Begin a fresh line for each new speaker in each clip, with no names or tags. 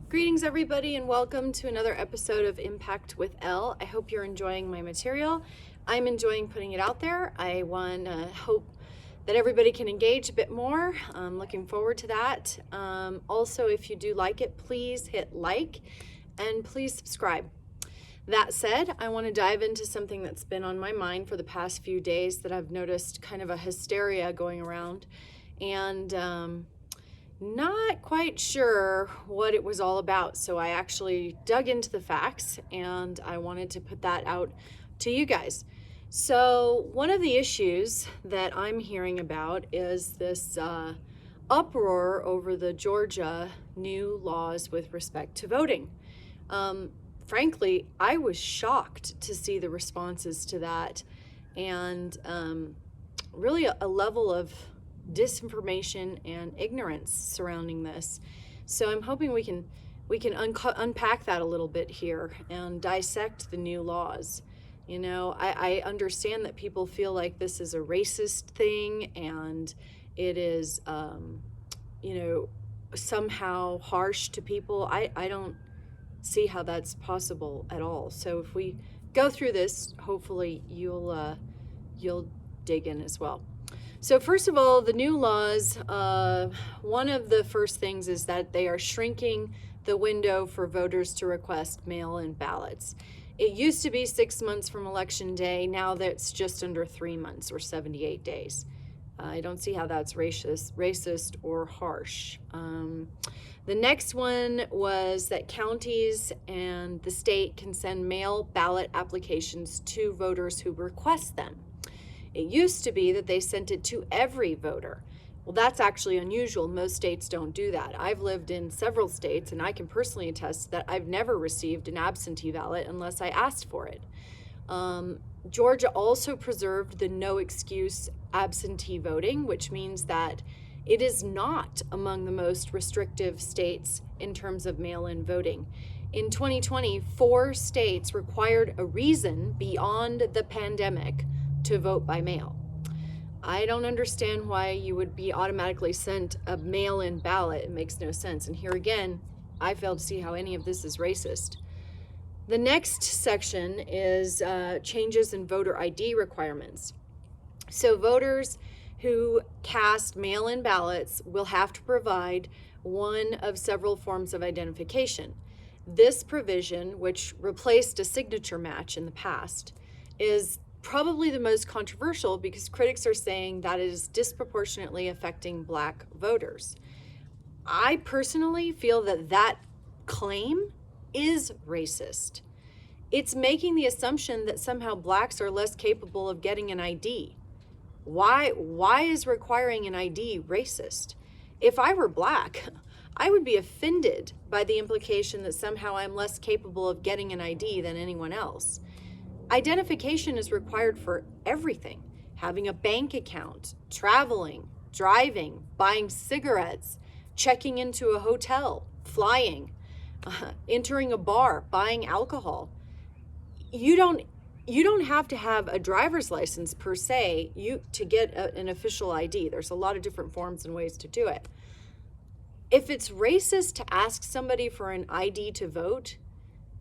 Greetings, everybody, and welcome to another episode of Impact with Elle. I hope you're enjoying my material. I'm enjoying putting it out there. I want to hope that everybody can engage a bit more. I'm looking forward to that. Also, if you do like it, please hit like and please subscribe. That said, I want to dive into something that's been on my mind for the past few days that I've noticed kind of a hysteria going around, and not quite sure what it was all about. So I actually dug into the facts and I wanted to put that out to you guys. So one of the issues that I'm hearing about is this uproar over the Georgia new laws with respect to voting. Frankly, I was shocked to see the responses to that, and really a level of disinformation and ignorance surrounding this. So I'm hoping we can unpack that a little bit here and dissect the new laws. You know, I understand that people feel like this is a racist thing and it is, somehow harsh to people. I don't see how that's possible at all. So if we go through this, hopefully you'll dig in as well. So first of all, the new laws, one of the first things is that they are shrinking the window for voters to request mail-in ballots. It used to be 6 months from election day. Now that's just under 3 months, or 78 days. I don't see how that's racist or harsh. The next one was that counties and the state can send mail ballot applications to voters who request them. It used to be that they sent it to every voter. Well, that's actually unusual. Most states don't do that. I've lived in several states, and I can personally attest that I've never received an absentee ballot unless I asked for it. Georgia also preserved the no excuse absentee voting, which means that it is not among the most restrictive states in terms of mail-in voting. In 2020, 4 states required a reason beyond the pandemic to vote by mail. I don't understand why you would be automatically sent a mail-in ballot. It makes no sense. And here again, I fail to see how any of this is racist. The next section is changes in voter ID requirements. So voters who cast mail-in ballots will have to provide one of several forms of identification. This provision, which replaced a signature match in the past, is probably the most controversial because critics are saying that it is disproportionately affecting Black voters. I personally feel that that claim is racist. It's making the assumption that somehow Blacks are less capable of getting an ID. Why is requiring an ID racist? If I were Black, I would be offended by the implication that somehow I'm less capable of getting an ID than anyone else. Identification is required for everything: having a bank account, traveling, driving, buying cigarettes, checking into a hotel, flying, entering a bar, buying alcohol. You don't have to have a driver's license per se to get an official ID. There's a lot of different forms and ways to do it. If it's racist to ask somebody for an ID to vote,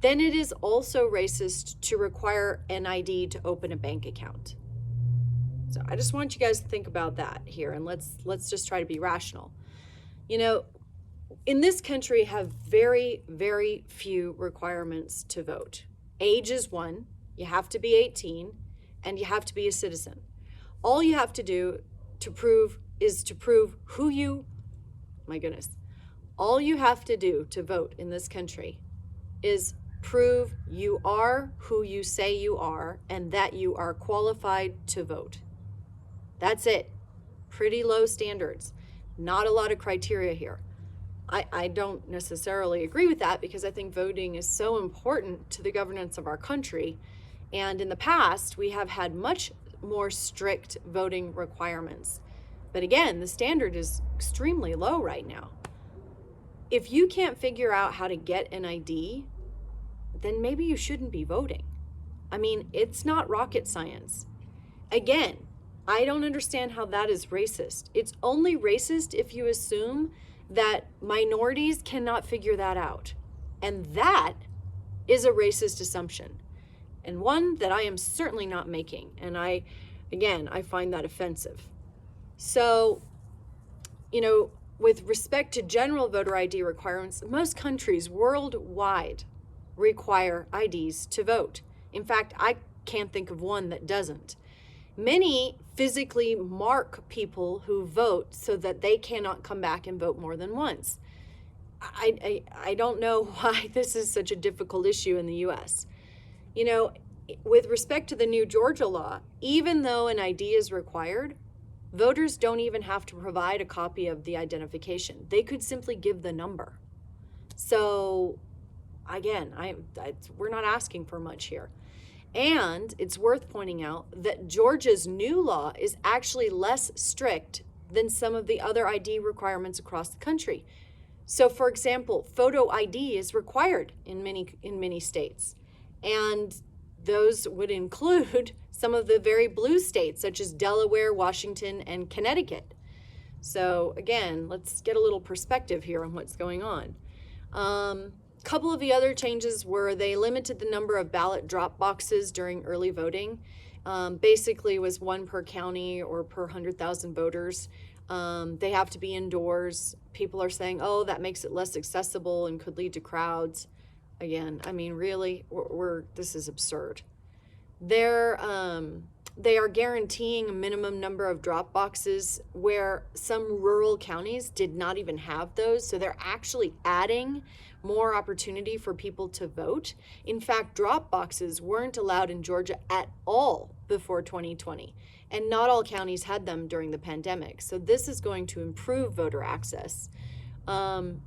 then it is also racist to require an ID to open a bank account. So I just want you guys to think about that here, and let's just try to be rational. You know, in this country have very, very few requirements to vote. Age is one, you have to be 18, and you have to be a citizen. All you have to do to prove all you have to do to vote in this country is prove you are who you say you are and that you are qualified to vote. That's it. Pretty low standards. Not a lot of criteria here. I don't necessarily agree with that because I think voting is so important to the governance of our country. And in the past, we have had much more strict voting requirements. But again, the standard is extremely low right now. If you can't figure out how to get an ID, then maybe you shouldn't be voting. I mean, it's not rocket science. Again, I don't understand how that is racist. It's only racist if you assume that minorities cannot figure that out. And that is a racist assumption, and one that I am certainly not making. And I find that offensive. So, with respect to general voter ID requirements, most countries worldwide require IDs to vote. In fact, I can't think of one that doesn't. Many physically mark people who vote so that they cannot come back and vote more than once. I don't know why this is such a difficult issue in the U.S. With respect to the new Georgia law, even though an ID is required, voters don't even have to provide a copy of the identification. They could simply give the number. So, again, we're not asking for much here. And it's worth pointing out that Georgia's new law is actually less strict than some of the other ID requirements across the country. So, for example, photo ID is required in many states, and those would include some of the very blue states, such as Delaware, Washington, and Connecticut. So, again, let's get a little perspective here on what's going on. Couple of the other changes were they limited the number of ballot drop boxes during early voting. Basically, it was one per county or per 100,000 voters. They have to be indoors. People are saying, oh, that makes it less accessible and could lead to crowds. Again, really, this is absurd. They are guaranteeing a minimum number of drop boxes where some rural counties did not even have those. So they're actually adding more opportunity for people to vote. In fact, drop boxes weren't allowed in Georgia at all before 2020, and not all counties had them during the pandemic. So this is going to improve voter access. To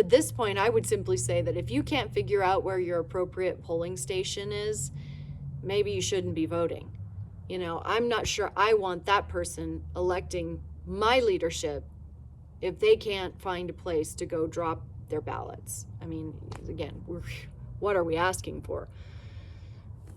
this point, I would simply say that if you can't figure out where your appropriate polling station is, maybe you shouldn't be voting. I'm not sure I want that person electing my leadership if they can't find a place to go drop their ballots. Again, what are we asking for?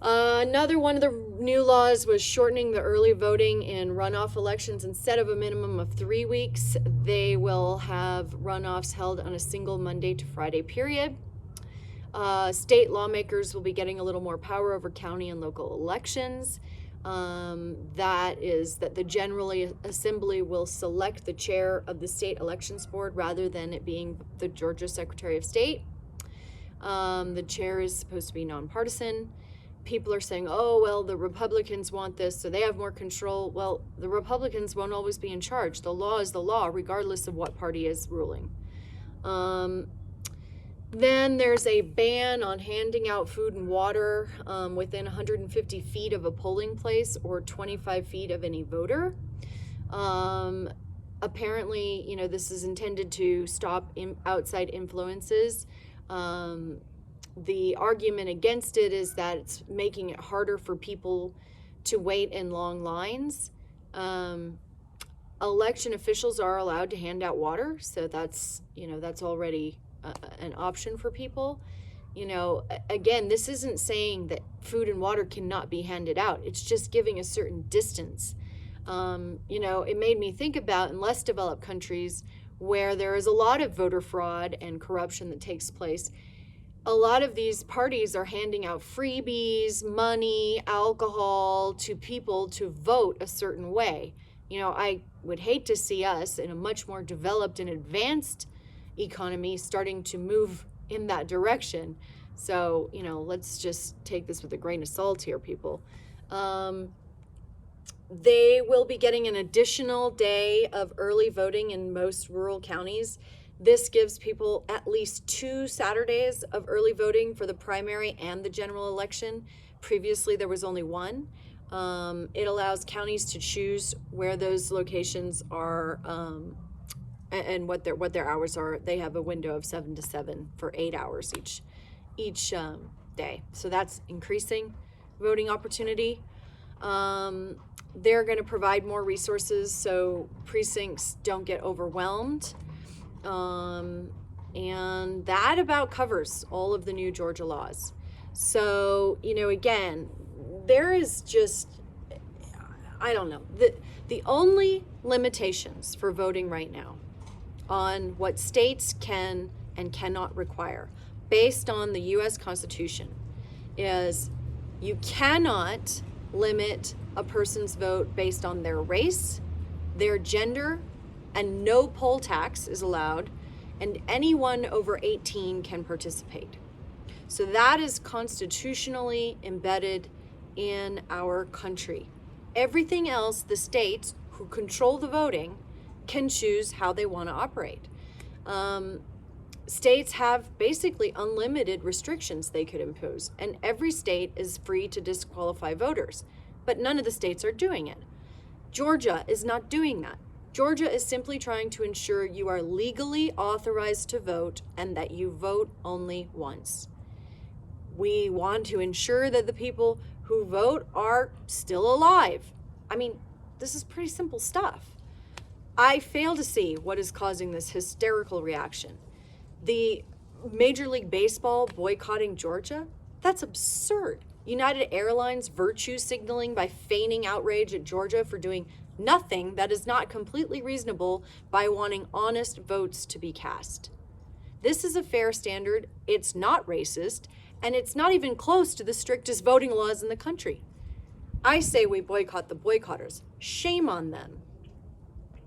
Another one of the new laws was shortening the early voting in runoff elections. Instead of a minimum of 3 weeks, they will have runoffs held on a single Monday to Friday period. State lawmakers will be getting a little more power over county and local elections. That is that the General Assembly will select the chair of the state elections board rather than it being the Georgia Secretary of State. The chair is supposed to be nonpartisan. People are saying, oh, well, the Republicans want this, so they have more control. Well, the Republicans won't always be in charge. The law is the law, regardless of what party is ruling. Then there's a ban on handing out food and water within 150 feet of a polling place or 25 feet of any voter. Apparently, this is intended to stop outside influences. The argument against it is that it's making it harder for people to wait in long lines. Election officials are allowed to hand out water, so that's already an option for people. Again, this isn't saying that food and water cannot be handed out. It's just giving a certain distance. It made me think about in less developed countries where there is a lot of voter fraud and corruption that takes place. A lot of these parties are handing out freebies, money, alcohol to people to vote a certain way. I would hate to see us in a much more developed and advanced economy starting to move in that direction. So, let's just take this with a grain of salt here, people. They will be getting an additional day of early voting in most rural counties. This gives people at least 2 Saturdays of early voting for the primary and the general election. Previously, there was only one. It allows counties to choose where those locations are and what their hours are. They have a window of 7 to 7 for 8 hours each day. So that's increasing voting opportunity. They're going to provide more resources so precincts don't get overwhelmed. And that about covers all of the new Georgia laws. So, again, there is just, I don't know, the only limitations for voting right now on what states can and cannot require based on the U.S. Constitution is you cannot limit a person's vote based on their race, their gender, and no poll tax is allowed, and anyone over 18 can participate. So that is constitutionally embedded in our country. Everything else, the states who control the voting can choose how they want to operate. States have basically unlimited restrictions they could impose, and every state is free to disqualify voters, but none of the states are doing it. Georgia is not doing that. Georgia is simply trying to ensure you are legally authorized to vote and that you vote only once. We want to ensure that the people who vote are still alive. I mean, this is pretty simple stuff. I fail to see what is causing this hysterical reaction. The Major League Baseball boycotting Georgia? That's absurd. United Airlines virtue signaling by feigning outrage at Georgia for doing nothing that is not completely reasonable by wanting honest votes to be cast. This is a fair standard, it's not racist, and it's not even close to the strictest voting laws in the country. I say we boycott the boycotters. Shame on them.